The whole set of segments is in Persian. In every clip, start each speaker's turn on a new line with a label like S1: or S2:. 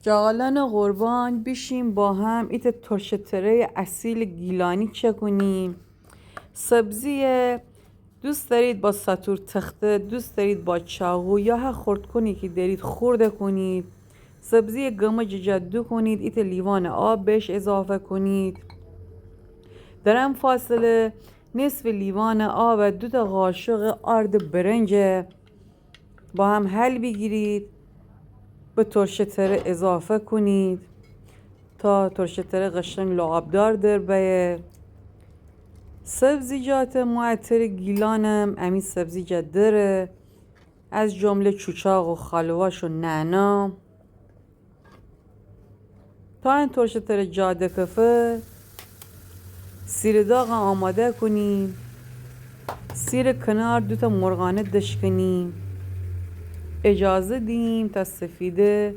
S1: جاغلان قربان بیشیم با هم ایت ترشتره اصیل گیلانی چکنیم. سبزی دوست دارید با ساتور تخته، دوست دارید با چاقو یا هر خورد کنی که دارید خورده کنید. سبزی گمج جدو کنید، ایت لیوان آب بهش اضافه کنید. در هم فاصله نصف لیوان آب و 2 قاشق آرد برنج با هم حل بگیرید، به ترشتره اضافه کنید تا ترشتره قشنگ لعابدار در بیه. سبزیجات معطر گیلانم امی سبزیجات داره، از جمله چوچاق و خالواش و نعنا. تا این ترشتره جاده کفه سیر داغ آماده کنیم. سیر کنار 2 مرغانه دش کنیم. اجازه دیم تا سفیده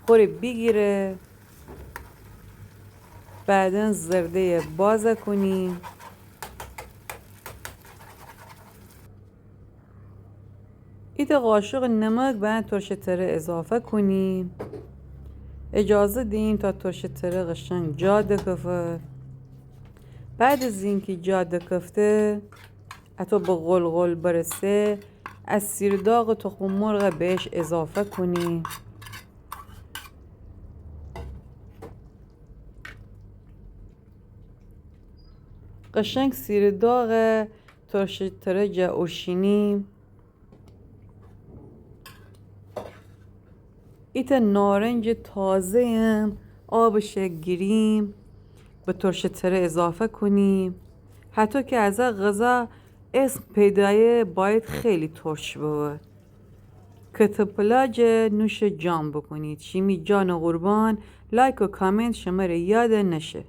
S1: خوری بگیره. بعدن زرده بازه کنیم. ایت قاشق نمک به این ترشتره اضافه کنیم. اجازه دیم تا ترشتره قشنگ جاده کفه. بعد از اینکه جاده کفته حتی به غلغل برسه، از سیر داغ تخم مرغ بهش اضافه کنیم. قشنگ سیر داغ ترشتره جاوشینیم. ایت نارنج تازه هم آبش گیریم به ترشتره اضافه کنیم. حتی که از غذا اسم پیدایه باید خیلی ترش بود. کتپلاج نوش جان بکنید. شیمی جان قربان. لایک و کامنت شما رو یاد نشه.